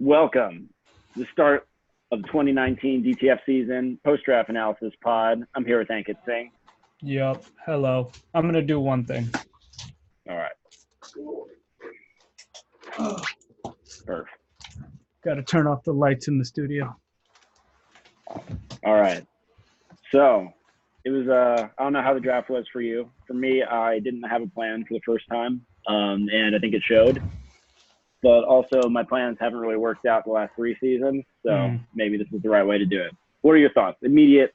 Welcome to the start of the 2019 DTF season, post-draft analysis pod. I'm here with Ankit Singh. Yep. Hello. I'm going to do one thing. All right. Perfect. Got to turn off the lights in the studio. All right. So it was, I don't know how the draft was for you. For me, I didn't have a plan for the first time, and I think it showed. But also, my plans haven't really worked out the last three seasons, so maybe this is the right way to do it. What are your thoughts? Immediate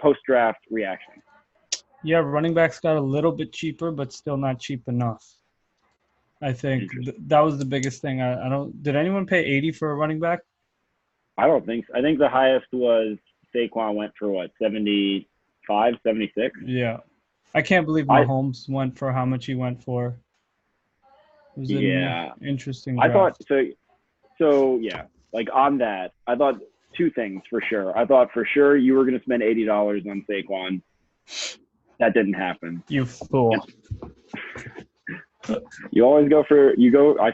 post-draft reaction. Yeah, running backs got a little bit cheaper, but still not cheap enough. I think that was the biggest thing. I don't. Did anyone pay 80 for a running back? I don't think so. I think the highest was Saquon went for what, 75, 76? Yeah. I can't believe Mahomes went for how much he went for. It was an interesting draft. I thought so yeah. Like on that, I thought two things for sure. I thought for sure you were going to spend $80 on Saquon. That didn't happen. You fool. You always I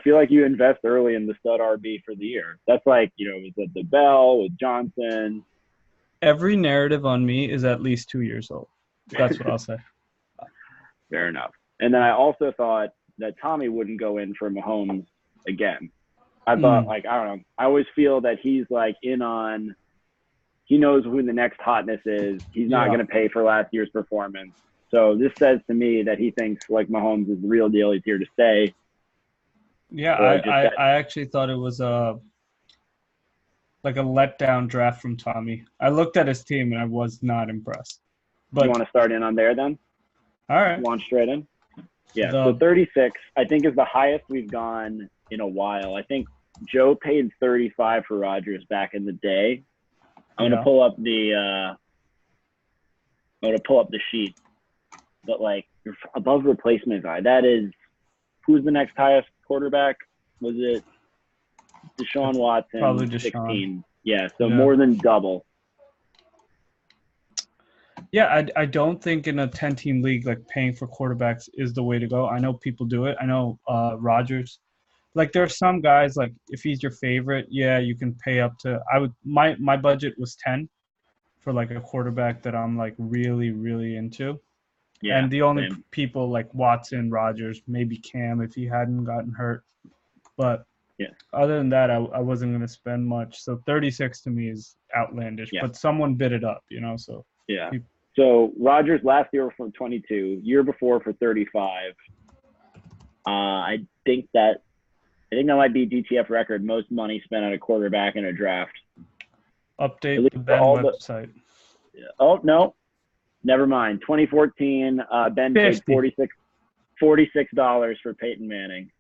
feel like you invest early in the stud RB for the year. That's like, was it the Bell with Johnson? Every narrative on me is at least 2 years old. That's what I'll say. Fair enough. And then I also thought that Tommy wouldn't go in for Mahomes again. I thought, I don't know. I always feel that he's like he knows who the next hotness is. He's not going to pay for last year's performance. So this says to me that he thinks like Mahomes is the real deal. He's here to stay. Yeah, I actually thought it was like a letdown draft from Tommy. I looked at his team and I was not impressed. But you want to start in on there then? All right. Launch straight in? Yeah, so 36, I think, is the highest we've gone in a while. I think Joe paid 35 for Rodgers back in the day. I'm gonna pull up the sheet. But like you're above replacement guy. That is, who's the next highest quarterback? Was it Deshaun Watson? Probably Deshaun. 16. Yeah, so more than double. Yeah, I don't think in a 10-team league, like paying for quarterbacks is the way to go. I know people do it. I know Rodgers. Like there are some guys, like if he's your favorite, you can pay up to my budget was 10 for like a quarterback that I'm like really, really into. Yeah, and the only people like Watson, Rodgers, maybe Cam if he hadn't gotten hurt. But other than that, I wasn't going to spend much. So 36 to me is outlandish. Yeah. But someone bid it up, so. Yeah. So Rodgers last year for 22, year before for 35. I think that might be DTF record, most money spent on a quarterback in a draft. Update the Ben website. Oh, no. Never mind. 2014, Ben paid $46 for Peyton Manning.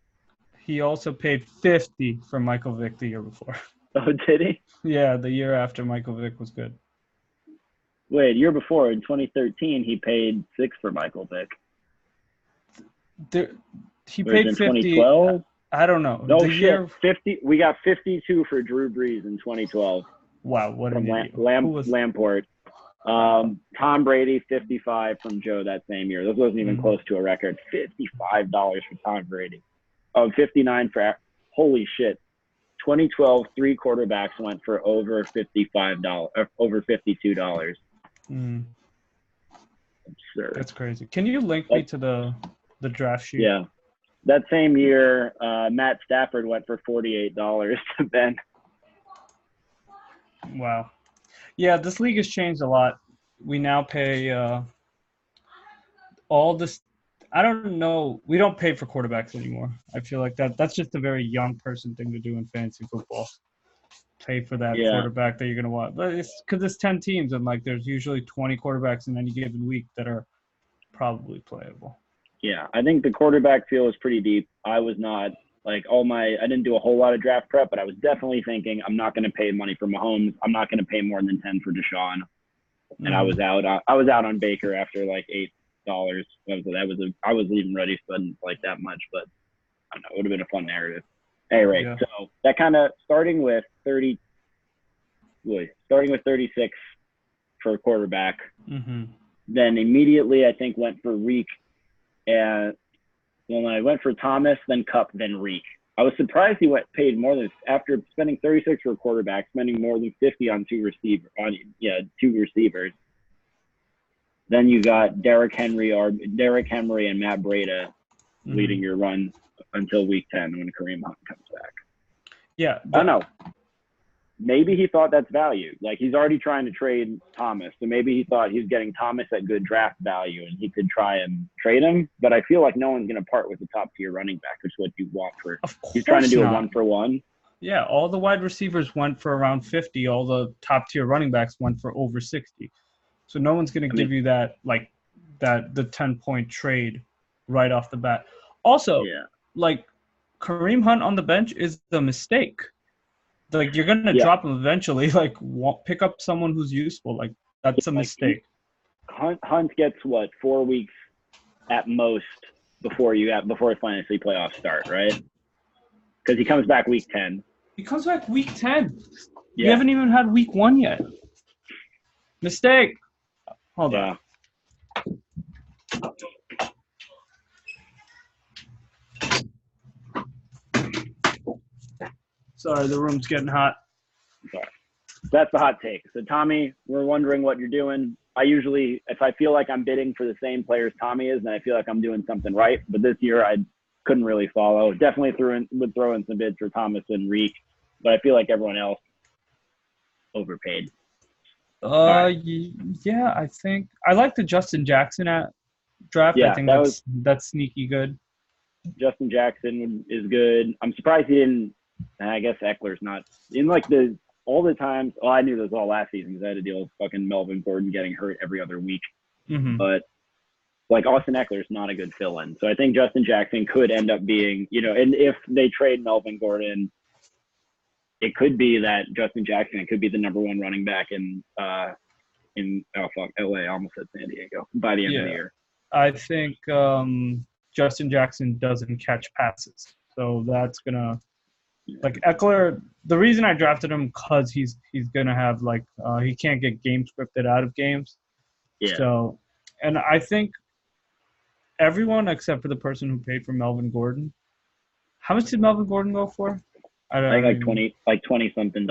He also paid $50 for Michael Vick the year before. Oh, did he? Yeah, the year after Michael Vick was good. Wait, year before, in 2013, he paid $6 for Michael Vick. He paid $50. 2012? I don't know. No shit. 50. We got 52 for Drew Brees in 2012. Wow, what an idiot. Lamport. Tom Brady, 55 from Joe that same year. This wasn't even close to a record. $55 for Tom Brady. Oh, 59 for – holy shit. 2012, three quarterbacks went for over $55, over $52. Absurd. That's crazy. Can you link me to the draft sheet? Yeah. That same year, Matt Stafford went for $48 to Ben. Wow. Yeah, this league has changed a lot. We now pay all this. I don't know. We don't pay for quarterbacks anymore. I feel like that's just a very young person thing to do in fantasy football. Pay for that quarterback that you're going to want. But it's because it's 10 teams and like there's usually 20 quarterbacks in any given week that are probably playable. Yeah, I think the quarterback field is pretty deep. I was not I didn't do a whole lot of draft prep, but I was definitely thinking I'm not going to pay money for Mahomes. I'm not going to pay more than 10 for Deshaun. And I was out. I was out on Baker after like $8. I wasn't even ready to spend like that much, but I don't know. It would have been a fun narrative. Anyway, so that kind of starting with 36 for a quarterback. Then immediately I think went for Reek, and when I went for Thomas, then Cup, then Reek. I was surprised he paid more than after spending 36 for a quarterback, spending more than 50 on two receivers. Then you got Derrick Henry and Matt Breida leading your run until week 10 when Kareem Hunt comes back. Yeah, I don't know. Maybe he thought that's value. Like, he's already trying to trade Thomas, so maybe he thought he's getting Thomas at good draft value and he could try and trade him. But I feel like no one's going to part with the top tier running back, which is what you want for. Of course he's trying to do not. a 1-for-1. Yeah, all the wide receivers went for around 50. All the top tier running backs went for over 60. So no one's going to give you that, like, the 10-point trade right off the bat. Also, like, Kareem Hunt on the bench is the mistake. Like, you're going to drop him eventually. Like, pick up someone who's useful. Like, that's a mistake. Hunt gets, 4 weeks at most before his fantasy playoffs start, right? Because he comes back week 10. He comes back week 10. Yeah. We haven't even had week 1 yet. Mistake. Hold on. Sorry, the room's getting hot. Sorry. That's the hot take. So, Tommy, we're wondering what you're doing. I usually, if I feel like I'm bidding for the same players Tommy is, then I feel like I'm doing something right. But this year, I couldn't really follow. Definitely would throw in some bids for Thomas and Reek, but I feel like everyone else overpaid. Yeah, I think I like the Justin Jackson draft. Yeah, I think that's sneaky good. Justin Jackson is good. I'm surprised he didn't. I guess Eckler's not in like all the times. Oh, I knew this all last season because I had to deal with fucking Melvin Gordon getting hurt every other week. Mm-hmm. But like Austin Eckler's not a good fill-in, so I think Justin Jackson could end up being, and if they trade Melvin Gordon, it could be that Justin Jackson could be the number 1 running back in LA. I almost said San Diego by the end of the year. I think Justin Jackson doesn't catch passes, so that's gonna. Like Eckler, the reason I drafted him because he's gonna have he can't get game scripted out of games. Yeah. So, and I think everyone except for the person who paid for Melvin Gordon. How much did Melvin Gordon go for? I think like $20 something.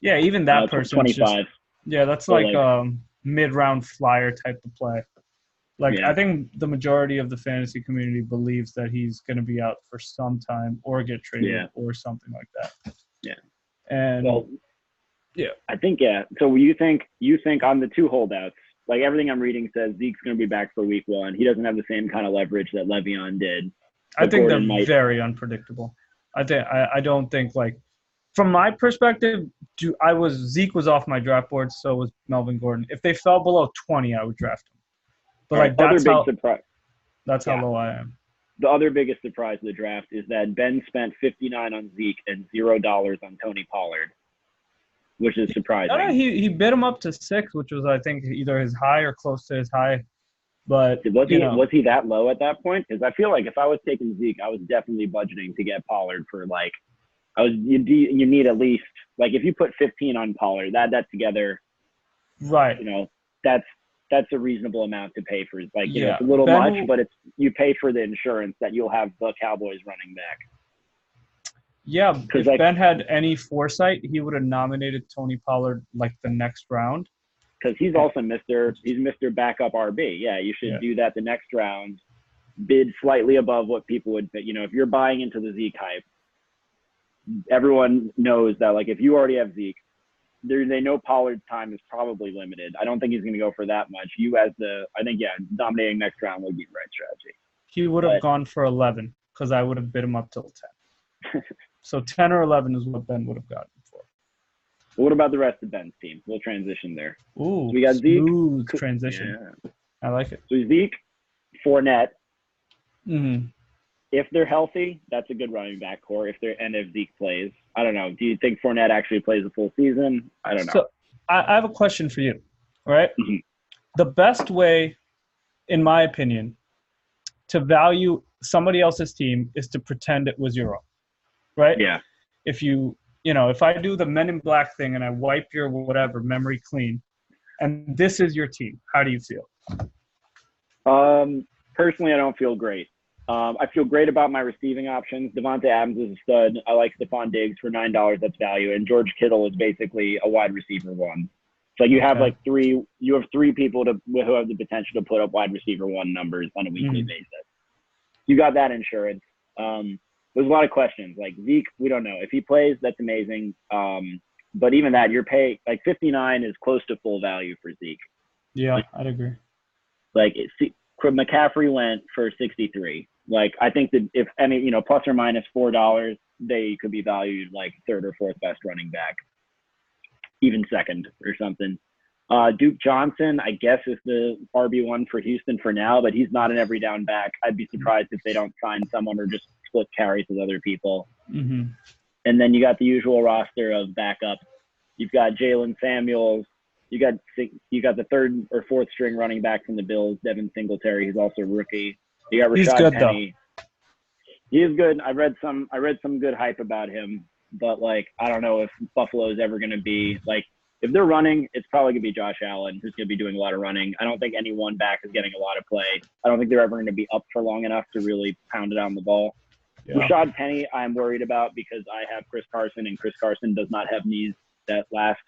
Yeah, even that person. 25. That's like mid-round flyer type of play. I think the majority of the fantasy community believes that he's going to be out for some time or get traded or something like that. Yeah. And I think So you think on the 2 holdouts, like everything I'm reading says Zeke's going to be back for week 1. He doesn't have the same kind of leverage that Le'Veon did. I think they're very unpredictable. I don't think from my perspective, Zeke was off my draft board, so was Melvin Gordon. If they fell below 20, I would draft him. But that's how low I am. The other biggest surprise of the draft is that Ben spent $59 on Zeke and $0 on Tony Pollard, which is surprising. No, he bid him up to 6, which was I think either his high or close to his high. But was he that low at that point? Because I feel like if I was taking Zeke, I was definitely budgeting to get Pollard for you need at least if you put 15 on Pollard, add that together, right? That's a reasonable amount to pay for. It's a little much, but you pay for the insurance that you'll have the Cowboys running back. Yeah, if Ben had any foresight, he would have nominated Tony Pollard the next round. Because he's also Mr. Backup RB. Yeah, you should do that the next round. Bid slightly above what people would bid. If you're buying into the Zeke hype, everyone knows that if you already have Zeke, they know Pollard's time is probably limited. I don't think he's going to go for that much. Dominating next round would be the right strategy. He would have gone for 11 because I would have bid him up till 10. So 10 or 11 is what Ben would have gotten for. What about the rest of Ben's team? We'll transition there. Ooh, so we got smooth Zeke. Transition. Yeah. I like it. So Zeke, Fournette. Mm-hmm. If they're healthy, that's a good running back core. If Zeke plays, I don't know. Do you think Fournette actually plays a full season? I don't know. So I have a question for you, right? Mm-hmm. The best way, in my opinion, to value somebody else's team is to pretend it was your own, right? Yeah. If if I do the Men in Black thing and I wipe your whatever memory clean, and this is your team, how do you feel? Personally, I don't feel great. I feel great about my receiving options. Devontae Adams is a stud. I like Stephon Diggs for $9. That's value. And George Kittle is basically a wide receiver one. So you have like three people who have the potential to put up wide receiver one numbers on a weekly basis. You got that insurance. There's a lot of questions. Like Zeke, we don't know. If he plays, that's amazing. But even that, you're paying like 59 is close to full value for Zeke. Yeah, I'd agree. Like McCaffrey went for 63. Like I think that if any, plus or minus $4, they could be valued like third or fourth best running back, even second or something. Duke Johnson, I guess, is the RB1 for Houston for now, but he's not an every down back. I'd be surprised if they don't sign someone or just split carries with other people. Mm-hmm. And then you got the usual roster of backups. You've got Jalen Samuels. You got the third or fourth string running back from the Bills, Devin Singletary. He's also a rookie. You got Rashad Penny. Though. He is good. I read some good hype about him, but like I don't know if Buffalo is ever going to be like. If they're running, it's probably going to be Josh Allen, who's going to be doing a lot of running. I don't think any one back is getting a lot of play. I don't think they're ever going to be up for long enough to really pound it on the ball. Yeah. Rashad Penny, I'm worried about because I have Chris Carson, and Chris Carson does not have knees that last.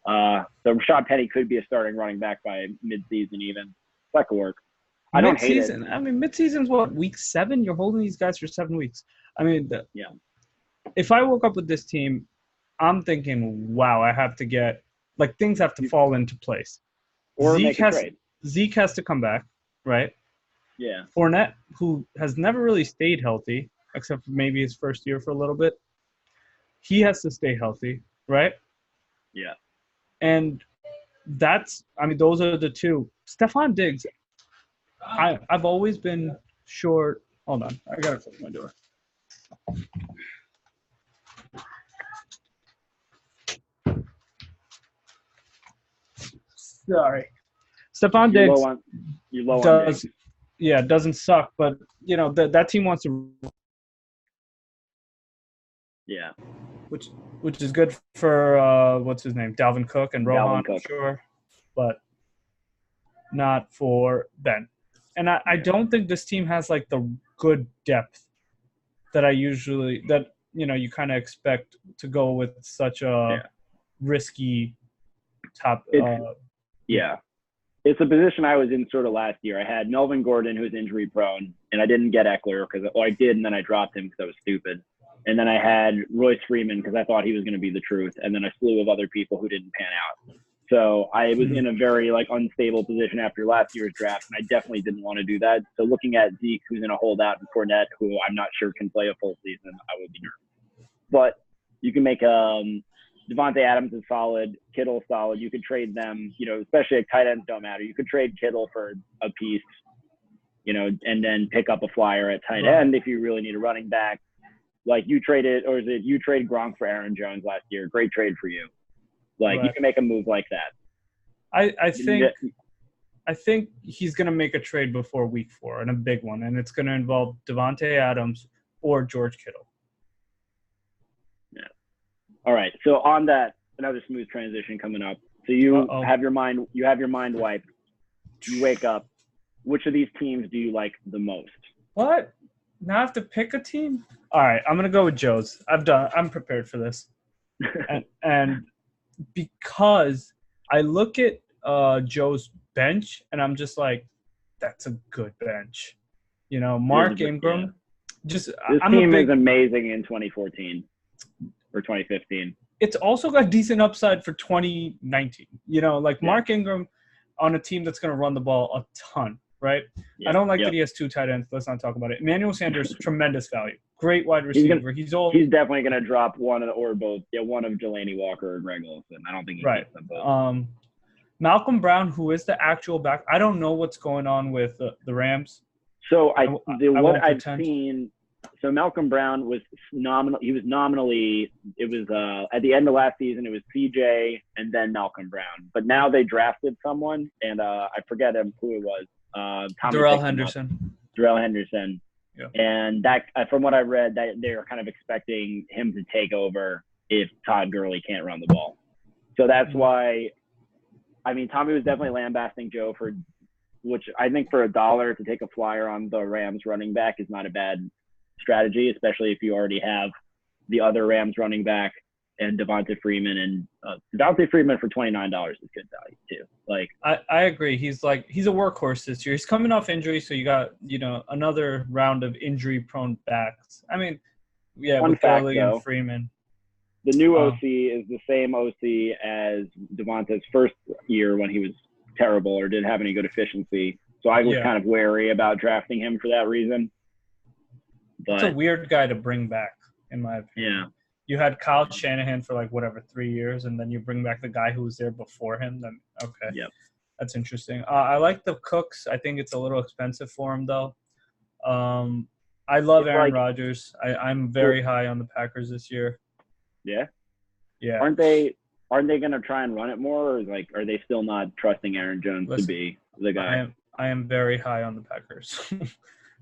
So Rashad Penny could be a starting running back by midseason even. That could work. I don't hate it. I mean, midseason's what, week 7? You're holding these guys for 7 weeks. I mean, yeah. If I woke up with this team, I'm thinking, wow, I have to get – like things have to fall into place. Or make a trade. Zeke has to come back, right? Yeah. Fournette, who has never really stayed healthy, except for maybe his first year for a little bit, he has to stay healthy, right? Yeah. And those are the two. Stephon Diggs, I've always been sure – hold on. I got to close my door. Sorry. Stephon Diggs doesn't suck, but that team wants to which is good for what's his name? Dalvin Cook and Rohan, sure, but not for Ben. And I don't think this team has like the good depth that you kind of expect to go with such a risky top Yeah. It's a position I was in sort of last year. I had Melvin Gordon, who's injury prone, and I didn't get Eckler I did, and then I dropped him because I was stupid. And then I had Royce Freeman because I thought he was going to be the truth, and then a slew of other people who didn't pan out. So I was in a very unstable position after last year's draft, and I definitely didn't want to do that. So looking at Zeke, who's in a holdout, and Fournette, who I'm not sure can play a full season, I would be nervous. But you can make Devontae Adams is solid. Kittle's solid. You could trade them, especially if tight ends don't matter. You could trade Kittle for a piece, and then pick up a flyer at tight end if you really need a running back. Like you traded Gronk for Aaron Jones last year. Great trade for you. You can make a move like that. I think he's going to make a trade before week 4, and a big one, and it's going to involve Devontae Adams or George Kittle. All right. So on that, another smooth transition coming up. So you have your mind wiped. You wake up. Which of these teams do you like the most? What? Now I have to pick a team? All right, I'm gonna go with Joe's. I'm prepared for this. and because I look at Joe's bench and I'm just like, that's a good bench. Mark Ingram. This team is amazing in 2014. Or 2015. It's also got decent upside for 2019. Mark Ingram on a team that's going to run the ball a ton, right? I don't like that he has 2 tight ends. Let's not talk about it. Emmanuel Sanders, tremendous value. Great wide receiver. He's definitely going to drop one of Jelani Walker or Greg Olsen. I don't think he gets them both. Malcolm Brown, who is the actual back. I don't know what's going on with the Rams. So I've seen. So Malcolm Brown was nominal. He was nominally. It was at the end of last season. It was CJ and then Malcolm Brown. But now they drafted someone, and I forget who it was. Darrell Henderson. Darrell Henderson. Yeah. And that, from what I read, that they're kind of expecting him to take over if Todd Gurley can't run the ball. So that's why. I mean, Tommy was definitely lambasting Joe for which I think for $1 to take a flyer on the Rams running back is not a bad strategy, especially if you already have the other Rams running back and Devonta Freeman. And Devonta Freeman for $29 is good value too. Like, I agree. He's a workhorse this year. He's coming off injury, so you got another round of injury-prone backs. I mean, yeah, One with fact, Gurley though, and Freeman. the new OC is the same OC as Devonta's first year when he was terrible or didn't have any good efficiency. So I was kind of wary about drafting him for that reason. But it's a weird guy to bring back, in my opinion. Yeah. You had Kyle Shanahan for 3 years, and then you bring back the guy who was there before him. Then okay, Yep. That's interesting. I like the Cooks. I think it's a little expensive for him though. I love Aaron Rodgers. I'm very high on the Packers this year. Yeah. Yeah. Aren't they going to try and run it more, or are they still not trusting Aaron Jones to be the guy? I am very high on the Packers.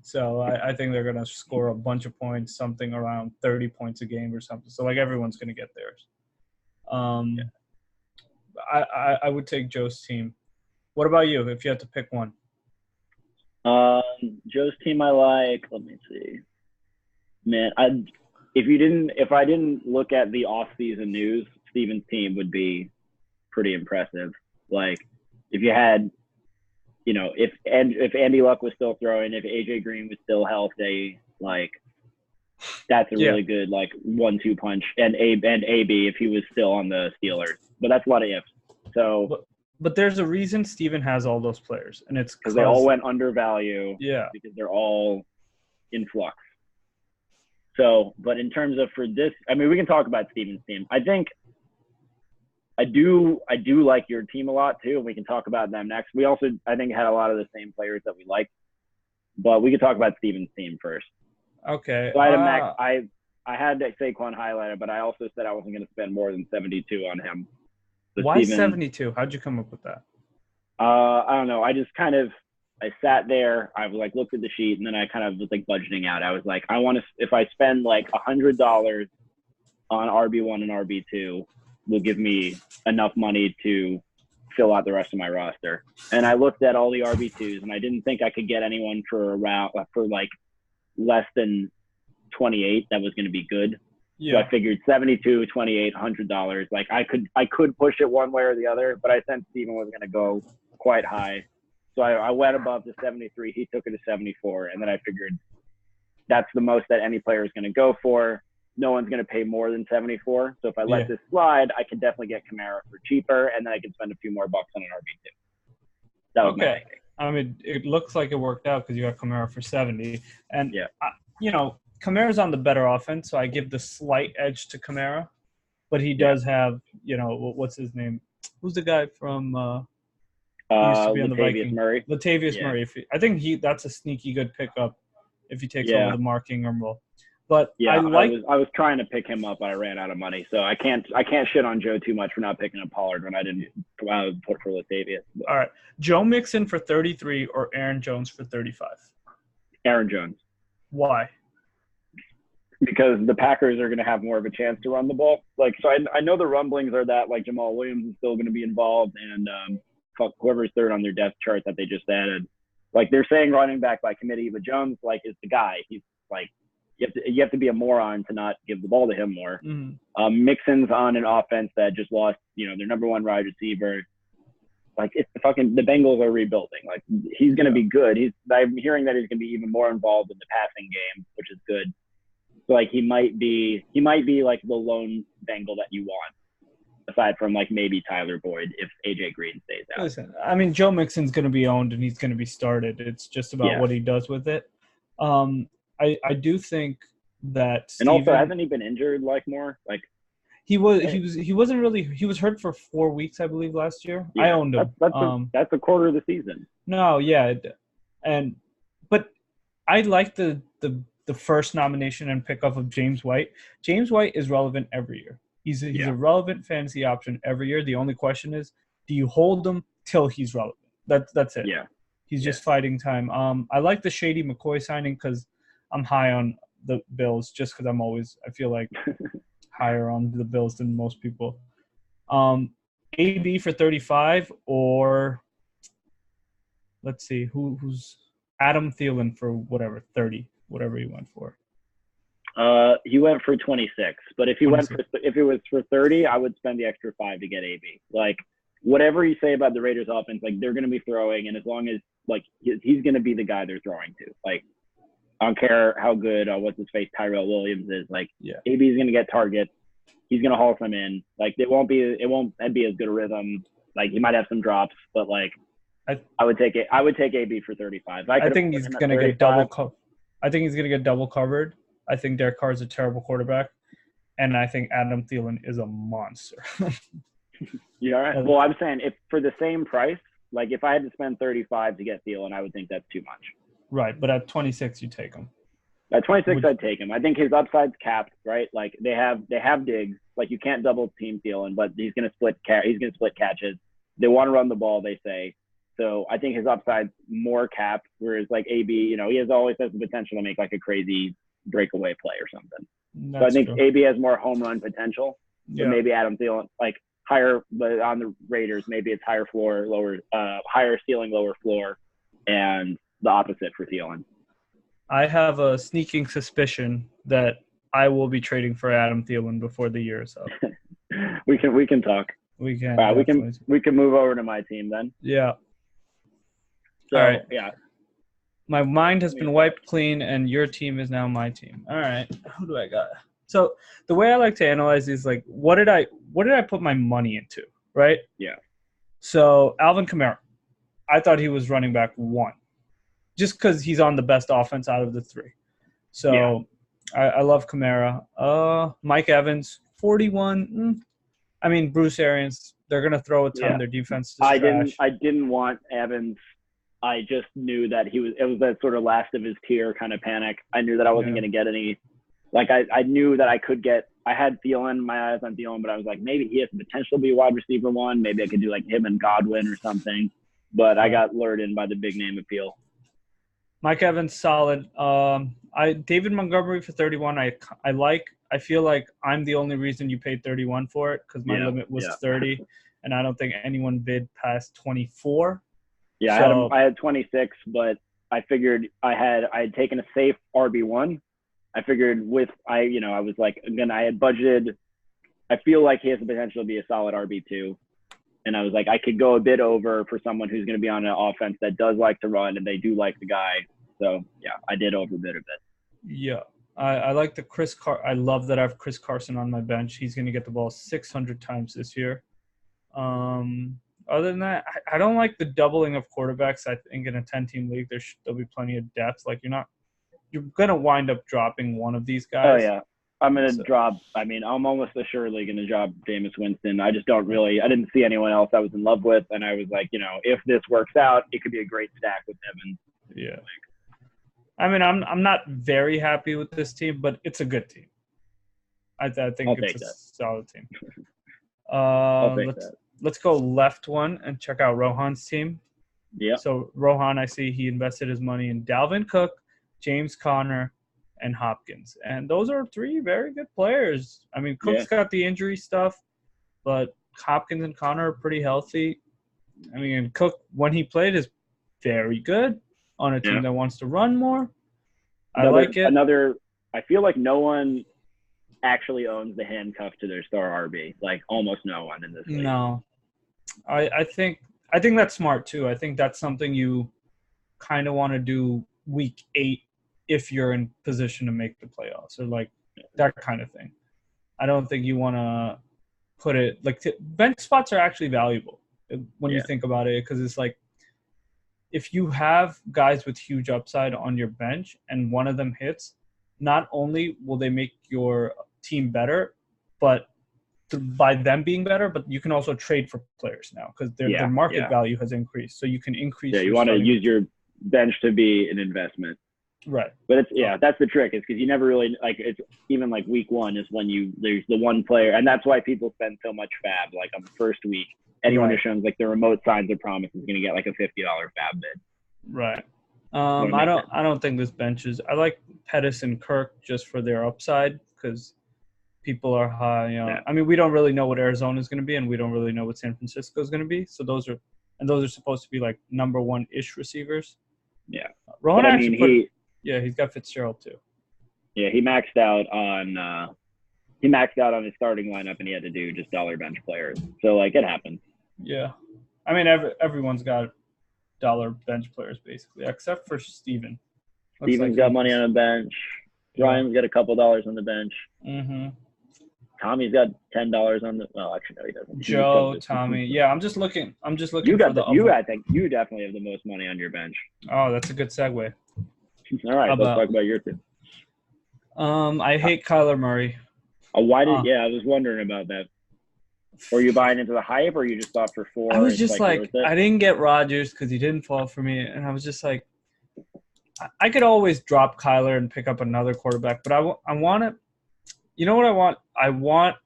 So I think they're going to score a bunch of points, something around 30 points a game or something. So everyone's going to get theirs. I would take Joe's team. What about you if you had to pick one? Joe's team I like. Let me see. Man, if I didn't look at the off-season news, Steven's team would be pretty impressive. Like, if you had, if Andy Luck was still throwing, if AJ Green was still healthy, that's a really good 1-2 punch. And AB if he was still on the Steelers, but that's a lot of ifs. So, but there's a reason Steven has all those players, and it's because they all went undervalue. Yeah, because they're all in flux. So, but in terms of for this, I mean, we can talk about Steven's team. I think I do like your team a lot too, and we can talk about them next. We also, I think, had a lot of the same players that we liked, but we can talk about Steven's team first. Okay. So I had Saquon highlighted, but I also said I wasn't going to spend more than 72 on him. So why 72? How'd you come up with that? I don't know. I just I sat there, I looked at the sheet, and then I kind of was budgeting out. I was like, I want to, if I spend $100 on RB1 and RB2, will give me enough money to fill out the rest of my roster. And I looked at all the RB2s, and I didn't think I could get anyone for less than 28 that was going to be good. Yeah. So I figured 72, 28, $100. I could push it one way or the other, but I sensed Steven was going to go quite high. So I went above the 73. He took it to 74. And then I figured that's the most that any player is going to go for. No one's going to pay more than 74. So if I let this slide, I can definitely get Kamara for cheaper, and then I can spend a few more bucks on an RB2. That was my thinking. I mean, it looks like it worked out because you got Kamara for 70. And, Kamara's on the better offense, so I give the slight edge to Kamara. But he does have, what's his name? Who's the guy from he used to be on the Vikings? Latavius Murray. I think that's a sneaky good pickup if he takes over the Mark Ingram role. But I was trying to pick him up, but I ran out of money, so I can't shit on Joe too much for not picking up Pollard when I didn't put for Latavius. But. All right, Joe Mixon for 33 or Aaron Jones for 35? Aaron Jones. Why? Because the Packers are going to have more of a chance to run the ball. So I know the rumblings are that Jamal Williams is still going to be involved, and whoever's third on their depth chart that they just added. They're saying running back by committee, but Jones is the guy. He's you have to be a moron to not give the ball to him more. Mm-hmm. Mixon's on an offense that just lost, their number one wide receiver. It's the Bengals are rebuilding. He's going to be good. I'm hearing that he's going to be even more involved in the passing game, which is good. So he might be the lone Bengal that you want, aside from maybe Tyler Boyd if AJ Green stays out. Listen, I mean, Joe Mixon's going to be owned and he's going to be started. It's just about what he does with it. I do think that Steven, and also hasn't he been injured more he was hurt for 4 weeks I believe last year. I owned him. That's a quarter of the season. No, but I like the first nomination and pickup of James White. James White is relevant every year. He's a relevant fantasy option every year. The only question is, do you hold him till he's relevant? That's it. Yeah. He's just fighting time. I like the Shady McCoy signing because I'm high on the Bills just because I feel like higher on the Bills than most people. AB for 35 or let's see who's Adam Thielen for whatever 30, whatever he went for. He went for 26, but if he 26. if it was for 30, I would spend the extra 5 to get AB. Like whatever you say about the Raiders offense, like they're going to be throwing, and as long as like he's going to be the guy they're throwing to. Like I don't care how good what's his face Tyrell Williams is. Like AB is going to get targets. He's going to haul some in. Like it won't be as good a rhythm. Like he might have some drops, but like I would take it. I would take AB for 35. I think he's going to get double. I think he's going to get double covered. I think Derek Carr is a terrible quarterback, and I think Adam Thielen is a monster. Yeah, all right. Well, I'm saying if for the same price, like if I had to spend 35 to get Thielen, I would think that's too much. Right, but at 26, you take him. At 26, I'd take him. I think his upside's capped, right? Like they have Diggs. Like you can't double team Thielen, but he's gonna split catches. They want to run the ball, they say. So I think his upside's more capped. Whereas like AB, you know, he always has the potential to make like a crazy breakaway play or something. That's so I think true. AB has more home run potential. Yeah. But maybe Adam Thielen like higher, but on the Raiders, maybe it's higher floor, higher ceiling, lower floor, and the opposite for Thielen. I have a sneaking suspicion that I will be trading for Adam Thielen before the year is up. we can talk. We can. All right, we can move over to my team then. Yeah. So, all right. Yeah. My mind has been wiped clean, and your team is now my team. All right. Who do I got? So the way I like to analyze is like, what did I put my money into, right? Yeah. So Alvin Kamara, I thought he was running back 1, just because he's on the best offense out of the 3. So I love Kamara. Mike Evans, 41. I mean, Bruce Arians, they're gonna throw a ton. Yeah. Their defense is I trash. didn't want Evans. I just knew that it was that sort of last of his tier kind of panic. I knew that I wasn't going to get any. Like I knew that I could get. I had Thielen, my eyes on Thielen, but I was like, maybe he has the potential to be wide receiver 1. Maybe I could do like him and Godwin or something. But I got lured in by the big name appeal. Mike Evans, solid. David Montgomery for 31. I feel like I'm the only reason you paid 31 for it because my limit was 30, and I don't think anyone bid past 24. Yeah, so, I had 26, but I figured I had taken a safe RB1. I figured I was like, again, I had budgeted. I feel like he has the potential to be a solid RB2. And I was like, I could go a bit over for someone who's going to be on an offense that does like to run and they do like the guy. So, yeah, I did overbid a bit. Yeah. I like the I love that I have Chris Carson on my bench. He's going to get the ball 600 times this year. Other than that, I don't like the doubling of quarterbacks. I think in a 10-team league, there'll be plenty of depth. Like you're going to wind up dropping one of these guys. Oh, yeah. I'm going to drop – I mean, I'm almost assuredly going to drop Jameis Winston. I just don't really – I didn't see anyone else I was in love with, and I was like, if this works out, it could be a great stack with him. Yeah. I mean, I'm not very happy with this team, but it's a good team. I think it's a solid team. I'll take that. Let's go left one and check out Rohan's team. Yeah. So Rohan, I see he invested his money in Dalvin Cook, James Conner, and Hopkins. And those are 3 very good players. I mean, Cook's got the injury stuff, but Hopkins and Conner are pretty healthy. I mean, Cook, when he played, is very good on a team that wants to run more. I like it. I feel like no one actually owns the handcuff to their star RB. Like almost no one in this league. No. I think that's smart too. I think that's something you kind of want to do week 8 if you're in position to make the playoffs or like that kind of thing. I don't think you want to put it like bench spots are actually valuable when you think about it because it's like if you have guys with huge upside on your bench and one of them hits, not only will they make your team better, but by them being better, but you can also trade for players now because their market value has increased. So you can increase. Yeah, you want to use your bench to be an investment. Right. But it's that's the trick is because you never really like it's even like week 1 is when there's the one player and that's why people spend so much fab like on the first week. Anyone who shows like the remote signs of promise is going to get like a $50 fab bid. Right. I don't think this bench is. I like Pettis and Kirk just for their upside because people are high. I mean, we don't really know what Arizona is going to be, and we don't really know what San Francisco is going to be. So those are and those are supposed to be like number one-ish receivers. Yeah. Rowan But, I actually mean, he's got Fitzgerald too. Yeah, he maxed out on his starting lineup, and he had to do just dollar bench players. So like it happens. Yeah, I mean everyone's got dollar bench players basically, except for Steven. Steven's got money on the bench. Yeah. Ryan's got a couple dollars on the bench. Mm-hmm. Tommy's got $10 on the. Well, actually, no, he doesn't. Joe, Tommy. Yeah, I'm just looking. I think you definitely have the most money on your bench. Oh, that's a good segue. All right, let's talk about your team. I hate Kyler Murray. I was wondering about that. Were you buying into the hype, or you just thought for 4? I was just I didn't get Rodgers because he didn't fall for me, and I was just like, I could always drop Kyler and pick up another quarterback, but I want it. You know what I want? I want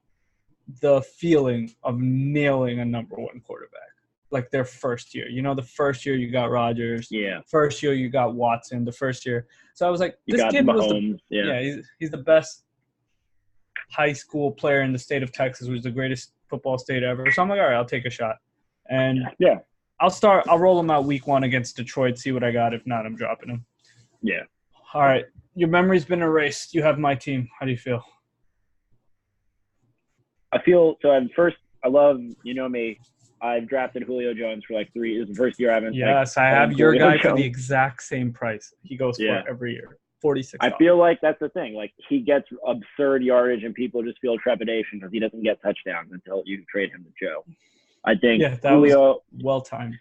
the feeling of nailing a number one quarterback, like their first year. You know, the first year you got Rodgers. Yeah. First year you got Watson. The first year, so I was like, this kid was he's the best high school player in the state of Texas, which is the greatest football state ever. So I'm like, all right, I'll take a shot, and I'll roll him out week 1 against Detroit. See what I got. If not, I'm dropping him. Yeah. All right, your memory's been erased. You have my team. How do you feel? I feel so. I love, you know me. I've drafted Julio Jones for like 3. This is the first year I haven't. Yes, I have your guy for the exact same price. He goes for every year. $46. I feel like that's the thing. Like he gets absurd yardage, and people just feel trepidation because he doesn't get touchdowns until you trade him to Joe. I think Julio was well timed.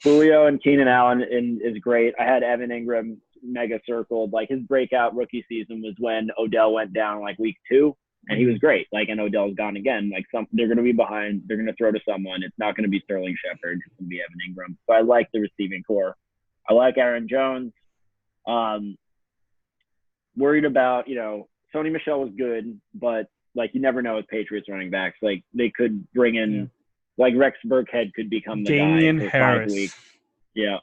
Julio and Keenan Allen is great. I had Evan Ingram mega circled. Like his breakout rookie season was when Odell went down like week 2. And he was great. Like, and Odell's gone again. Like, they're going to be behind. They're going to throw to someone. It's not going to be Sterling Shepard. It's going to be Evan Ingram. So I like the receiving core. I like Aaron Jones. Worried about, Sony Michel was good, but, like, you never know with Patriots running backs. Like, they could bring in, like, Rex Burkhead could become the Damian guy for Harris. 5 weeks. Yeah.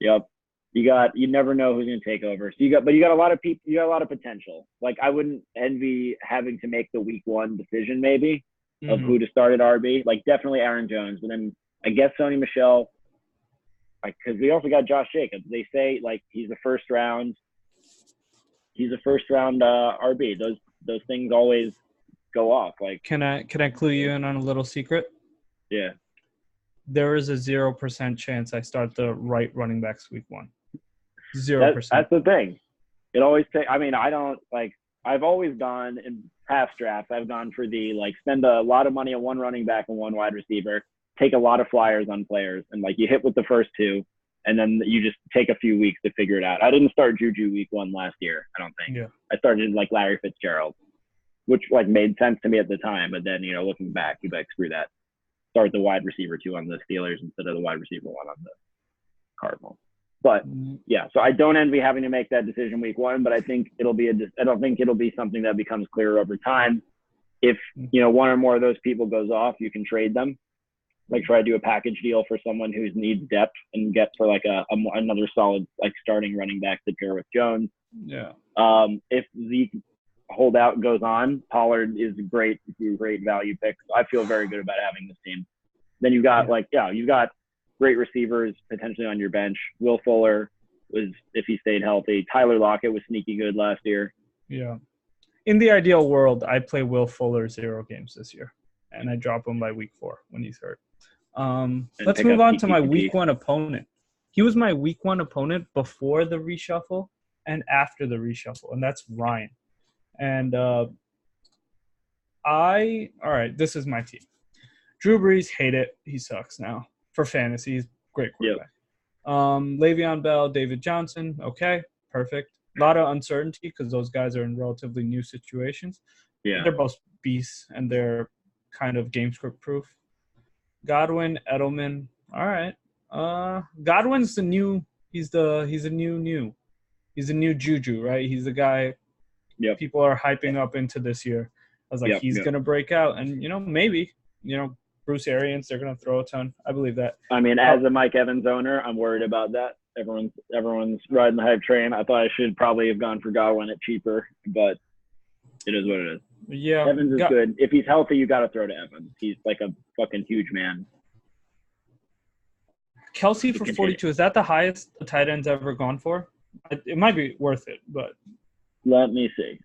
Yep. You never know who's going to take over. So you got a lot of people, you got a lot of potential. Like I wouldn't envy having to make the week 1 decision maybe of who to start at RB. Like definitely Aaron Jones, but then I guess Sony Michel, like, cause we also got Josh Jacobs. They say like he's a first round RB. Those things always go off. Like, can I clue you in on a little secret? Yeah. There is a 0% chance I start the right running backs week 1. 0%. That's the thing. It always takes. I mean, I don't like. I've always gone in past drafts. I've gone for the like spend a lot of money on one running back and one wide receiver, take a lot of flyers on players, and like you hit with the first 2, and then you just take a few weeks to figure it out. I didn't start Juju week 1 last year. I don't think. Yeah. I started like Larry Fitzgerald, which like made sense to me at the time, but then looking back, you're like, screw that. Start the wide receiver 2 on the Steelers instead of the wide receiver 1 on the Cardinals. But yeah, so I don't envy having to make that decision week 1, but I think I don't think it'll be something that becomes clearer over time. If, 1 or more of those people goes off, you can trade them. Like try to do a package deal for someone who needs depth and get for like another solid, like starting running back to pair with Jones. Yeah. If Zeke holdout goes on, Pollard is a great value pick. So I feel very good about having this team. Then you've got you've got great receivers potentially on your bench. Will Fuller was, if he stayed healthy. Tyler Lockett was sneaky good last year. Yeah. In the ideal world, I play Will Fuller 0 games this year, and I drop him by week 4 when he's hurt. Let's move on to my week 1 opponent. He was my week 1 opponent before the reshuffle and after the reshuffle, and that's Ryan. And all right, this is my team. Drew Brees, hate it. He sucks now. For fantasy, he's great quarterback. Yep. Le'Veon Bell, David Johnson, okay, perfect. A lot of uncertainty because those guys are in relatively new situations. Yeah. They're both beasts, and they're kind of game script proof. Godwin, Edelman, all right. Godwin's the new – he's a new Juju, right? He's the guy people are hyping up into this year. I was like, he's going to break out. And, maybe, Bruce Arians, they're going to throw a ton. I believe that. I mean, as a Mike Evans owner, I'm worried about that. Everyone's riding the hype train. I thought I should probably have gone for Godwin at cheaper, but it is what it is. Yeah. Evans is good. If he's healthy, you got to throw to Evans. He's like a fucking huge man. Kelsey for 42. Is that the highest a tight end's ever gone for? It might be worth it, but let me see.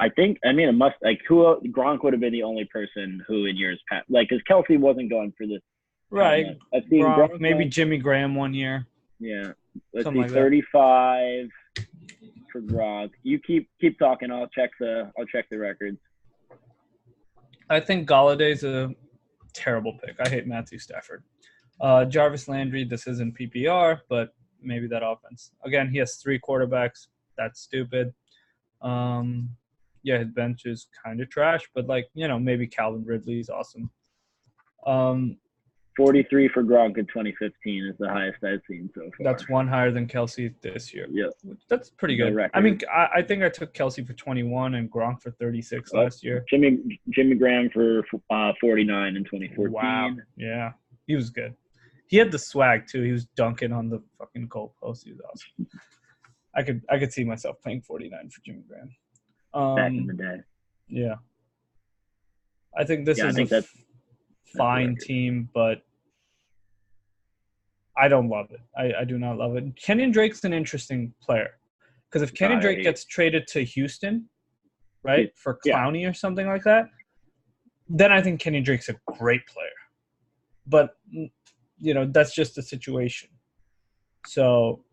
It must Gronk would have been the only person who in years past, because Kelsey wasn't going for this. Right. I've seen Gronk, maybe Jimmy Graham one year. Yeah. Let's Something see, like 35 for Gronk. You keep talking. I'll check the records. I think Galladay's a terrible pick. I hate Matthew Stafford. Jarvis Landry, this isn't PPR, but maybe that offense. Again, he has 3 quarterbacks. That's stupid. His bench is kind of trash, but maybe Calvin Ridley's awesome. 43 for Gronk in 2015 is the highest I've seen so far. That's one higher than Kelsey this year. Yeah, that's pretty good. Record. I mean, I think I took Kelsey for 21 and Gronk for 36 last year. Jimmy Graham for 49 in 2014. Wow. Yeah, he was good. He had the swag too. He was dunking on the fucking goalpost. He was awesome. I could see myself paying 49 for Jimmy Graham. Back in the day. Yeah. I think this is a fine team, but I don't love it. I do not love it. Kenyon Drake's an interesting player because if Kenyon Drake gets traded to Houston, right, for Clowney or something like that, then I think Kenyon Drake's a great player. But, that's just the situation. So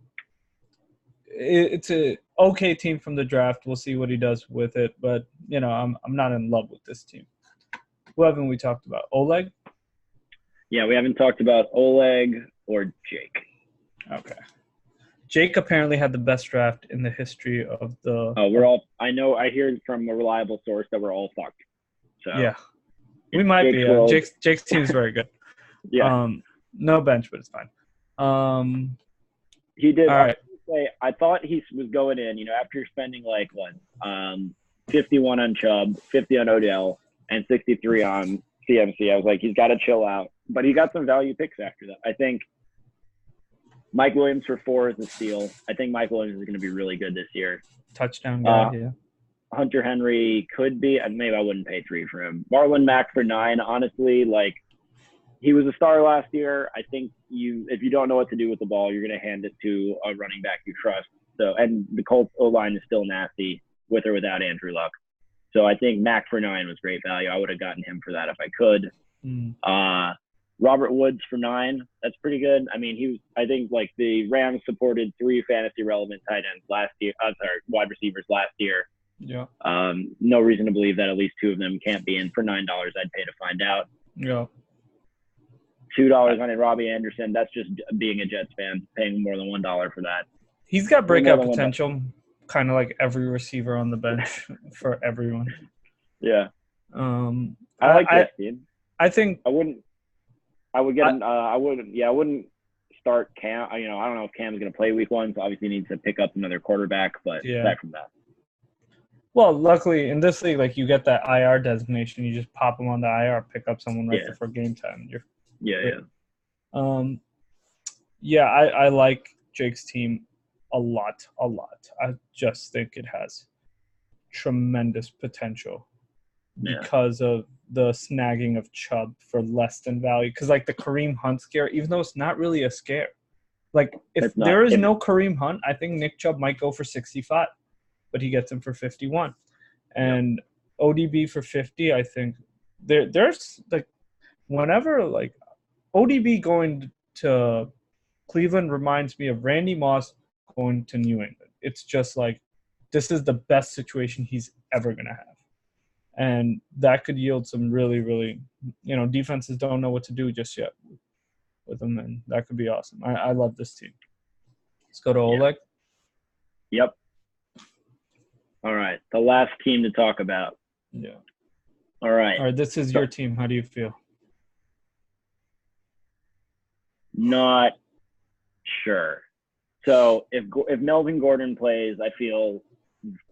it's a okay team from the draft. We'll see what he does with it. But, I'm not in love with this team. Who haven't we talked about? Oleg? Yeah, we haven't talked about Oleg or Jake. Okay. Jake apparently had the best draft in the history of the – I hear from a reliable source that we're all fucked. So yeah. We might be. Jake's team's very good. Yeah. No bench, but it's fine. He did. All right. I thought he was going in, after spending 51 on Chubb, 50 on Odell, and 63 on CMC. I was like, he's got to chill out. But he got some value picks after that. I think Mike Williams for 4 is a steal. I think Mike Williams is going to be really good this year. Touchdown guy, yeah. Hunter Henry could be, and maybe I wouldn't pay 3 for him. Marlon Mack for 9, honestly, he was a star last year. I think if you don't know what to do with the ball, you're going to hand it to a running back you trust. So, and the Colts O-line is still nasty with or without Andrew Luck. So I think Mack for 9 was great value. I would have gotten him for that if I could. Robert Woods for 9. That's pretty good. I mean, I think the Rams supported 3 fantasy relevant tight ends wide receivers last year. Yeah. No reason to believe that at least 2 of them can't be in. For $9, I'd pay to find out. Yeah. $2 on Robbie Anderson. That's just being a Jets fan, paying more than $1 for that. He's got breakout potential, kind of like every receiver on the bench for everyone. Yeah. I like this team. I think I wouldn't start Cam. I don't know if Cam's going to play week 1, so obviously he needs to pick up another quarterback, but aside from that. Well, luckily in this league, you get that IR designation. You just pop them on the IR, pick up someone right before game time. I like Jake's team a lot. I just think it has tremendous potential because of the snagging of Chubb for less than value. Because the Kareem Hunt scare, even though it's not really a scare, if there is no Kareem Hunt, I think Nick Chubb might go for 65, but he gets him for 51, and ODB for 50. I think there's whenever ODB going to Cleveland reminds me of Randy Moss going to New England. It's just this is the best situation he's ever going to have. And that could yield some really, really, defenses don't know what to do just yet with him. And that could be awesome. I love this team. Let's go to Oleg. Yep. All right. The last team to talk about. Yeah. All right. This is your team. How do you feel? Not sure. So if Melvin Gordon plays, I feel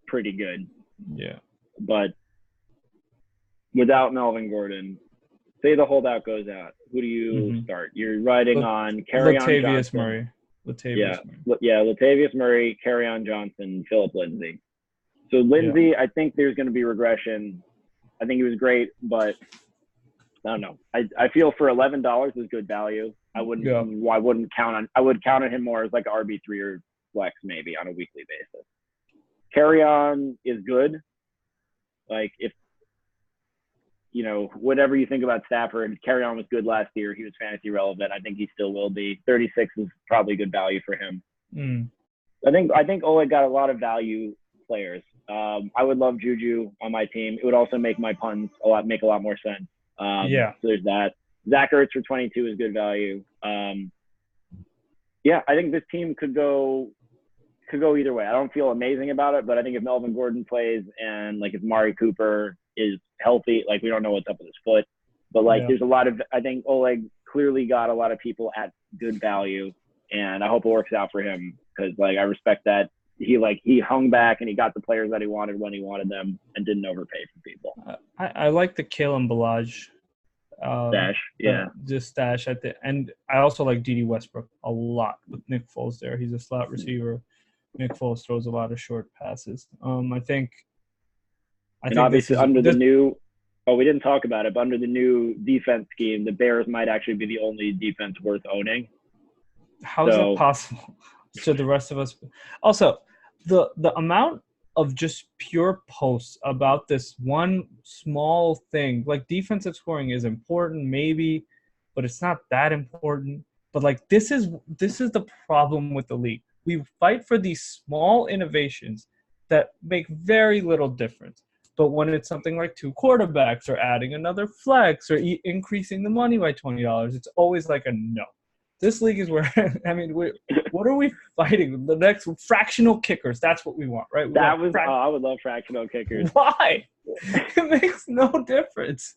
pretty good. Yeah. But without Melvin Gordon, say the holdout goes out, who do you start? You're riding on Latavius Johnson. Murray. Latavius Murray, Kerryon Johnson, Philip Lindsay. So Lindsay, I think there's going to be regression. I think he was great, but I don't know. I feel for $11 is good value. I wouldn't I would count on him more as like RB3 or flex maybe on a weekly basis. Carry on is good. Like if whatever you think about Stafford, Carry on was good last year. He was fantasy relevant. I think he still will be. 36 is probably good value for him. I think Oleg got a lot of value players. I would love Juju on my team. It would also make my puns make a lot more sense. So there's that. Zach Ertz for 22 is good value. I think this team could go either way. I don't feel amazing about it, but I think if Melvin Gordon plays and like if Mari Cooper is healthy, like we don't know what's up with his foot, but like there's a lot of, I think Oleg clearly got a lot of people at good value, and I hope it works out for him because like I respect that he hung back and he got the players that he wanted when he wanted them and didn't overpay for people. I like the Kalen Ballage stash, just stash at the and I also like D.D. Westbrook a lot with Nick Foles there. He's a slot receiver. Nick Foles throws a lot of short passes. I think obviously under the new we didn't talk about it, but under the new defense scheme, the Bears might actually be the only defense worth owning. How is that possible? So the rest of us also the amount of just pure posts about this one small thing, like defensive scoring is important maybe, but it's not that important. But like this is the problem with the league. We fight for these small innovations that make very little difference. But when it's something like 2 quarterbacks or adding another flex or increasing the money by $20, it's always like a no. This league is where, I mean, what are we fighting? The next fractional kickers. That's what we want, right? I would love fractional kickers. Why? It makes no difference.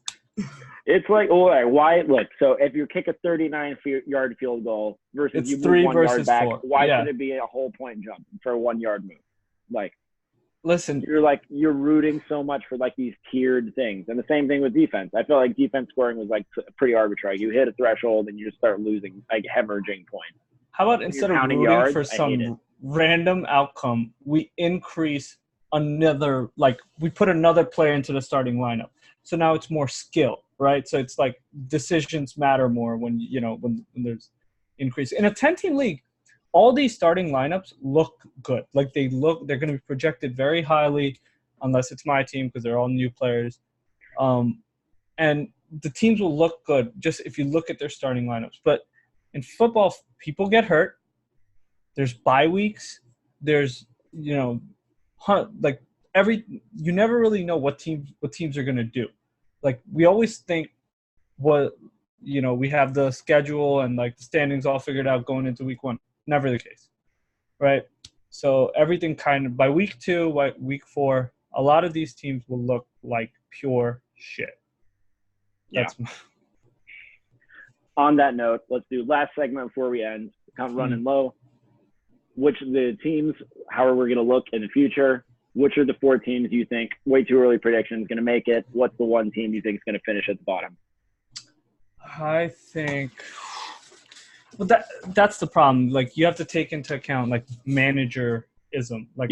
It's like, all right, why? Look, so if you kick a 39-yard field goal versus it's you move 3 1 versus yard back, 4. why should it be a whole point jump for a 1 yard move? Like, listen, you're rooting so much for like these tiered things, and the same thing with defense. I feel like defense scoring was like pretty arbitrary. You hit a threshold and you just start losing, like hemorrhaging points. How about instead of rooting yards, for some random outcome, we increase another, like we put another player into the starting lineup. So now it's more skill, right? So it's like decisions matter more when there's increase. In a 10-team league, all these starting lineups look good. Like they're going to be projected very highly, unless it's my team because they're all new players. And the teams will look good just if you look at their starting lineups. But in football, people get hurt. There's bye weeks. There's, you never really know what teams are going to do. Like we always think we have the schedule and like the standings all figured out going into week 1. Never the case, right? So everything kind of by week 2, week 4, a lot of these teams will look like pure shit. On that note, let's do last segment before we end. Count running low. Which of the teams, how are we going to look in the future? Which are the 4 teams you think, way too early prediction, is going to make it? What's the 1 team you think is going to finish at the bottom? I think – well, that's the problem. Like, you have to take into account, like, managerism. Like,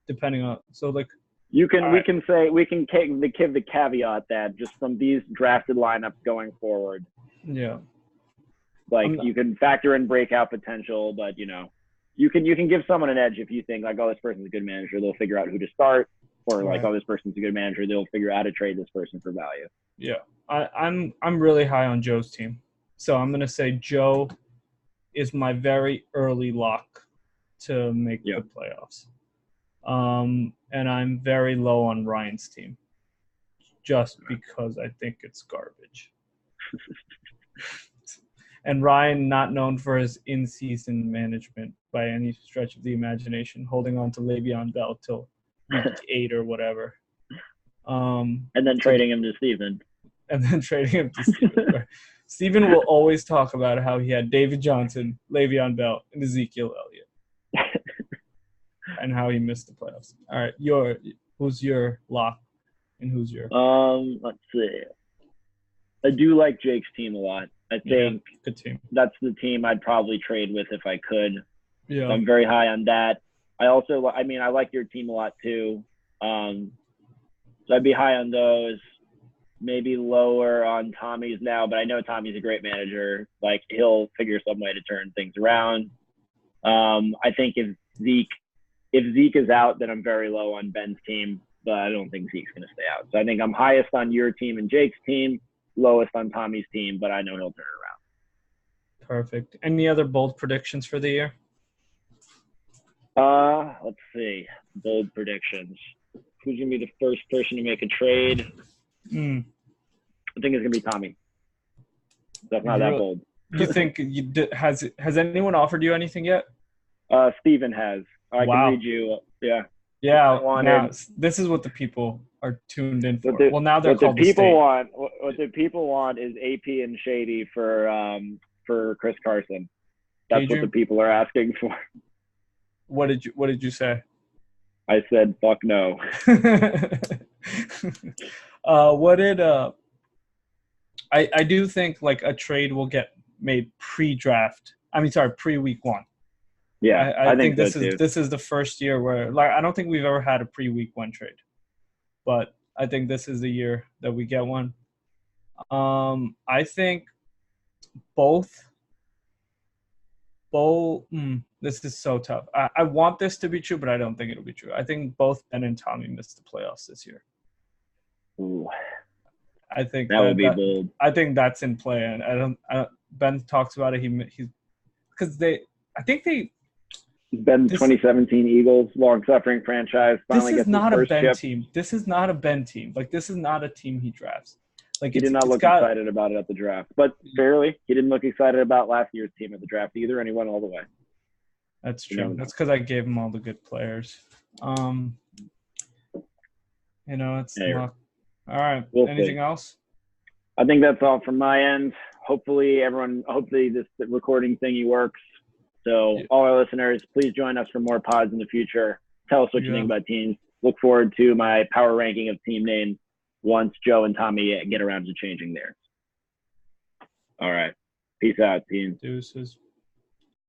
depending on – so, like – we can give the caveat that just from these drafted lineups going forward. Yeah. Like, you can factor in breakout potential, but, you can give someone an edge if you think like, oh, this person's a good manager, they'll figure out who to start, or like, oh, this person's a good manager, they'll figure out how to trade this person for value. Yeah, I'm really high on Joe's team, so I'm gonna say Joe is my very early lock to make the playoffs. And I'm very low on Ryan's team, just because I think it's garbage. And Ryan, not known for his in-season management by any stretch of the imagination, holding on to Le'Veon Bell till week 8 or whatever. And then trading him to Steven. Steven will always talk about how he had David Johnson, Le'Veon Bell, and Ezekiel Elliott. And how he missed the playoffs. All right, who's your lock and who's your let's see. I do like Jake's team a lot. I think good team. That's the team I'd probably trade with if I could. Yeah. So I'm very high on that. I like your team a lot too. So I'd be high on those. maybe lower on Tommy's now, but I know Tommy's a great manager. Like he'll figure some way to turn things around. I think if Zeke is out, then I'm very low on Ben's team, but I don't think Zeke's going to stay out. So I think I'm highest on your team and Jake's team, lowest on Tommy's team, but I know he'll turn it around. Perfect. Any other bold predictions for the year? Let's see. Bold predictions. Who's going to be the first person to make a trade? I think it's going to be Tommy. That's not that bold. You think has anyone offered you anything yet? Steven has. I can read you. Yeah. Yeah. Now, this is what the people are tuned in for. Well, now they're called the people want. What the people want is AP and Shady for Chris Carson. That's Adrian? What the people are asking for. What did you say? I said, fuck no. I do think like a trade will get made pre-draft. Pre-week 1. Yeah, I think this is the first year where like I don't think we've ever had a pre-week 1 trade, but I think this is the year that we get one. I think both. This is so tough. I want this to be true, but I don't think it'll be true. I think both Ben and Tommy missed the playoffs this year. Ooh. I think that would be bold. I think that's in play, and Ben talks about it. He's because Ben's 2017 Eagles, long-suffering franchise. This is not a Ben team. This is not a Ben team. Like this is not a team he drafts. Like he did not look excited about it at the draft, but fairly, he didn't look excited about last year's team at the draft either, and he went all the way. That's true. That's because I gave him all the good players. It's luck. All right. Anything else? I think that's all from my end. Hopefully this recording thingy works. So all our listeners, please join us for more pods in the future. Tell us what you think about teams. Look forward to my power ranking of team names once Joe and Tommy get around to changing theirs. All right. Peace out, team. Deuces.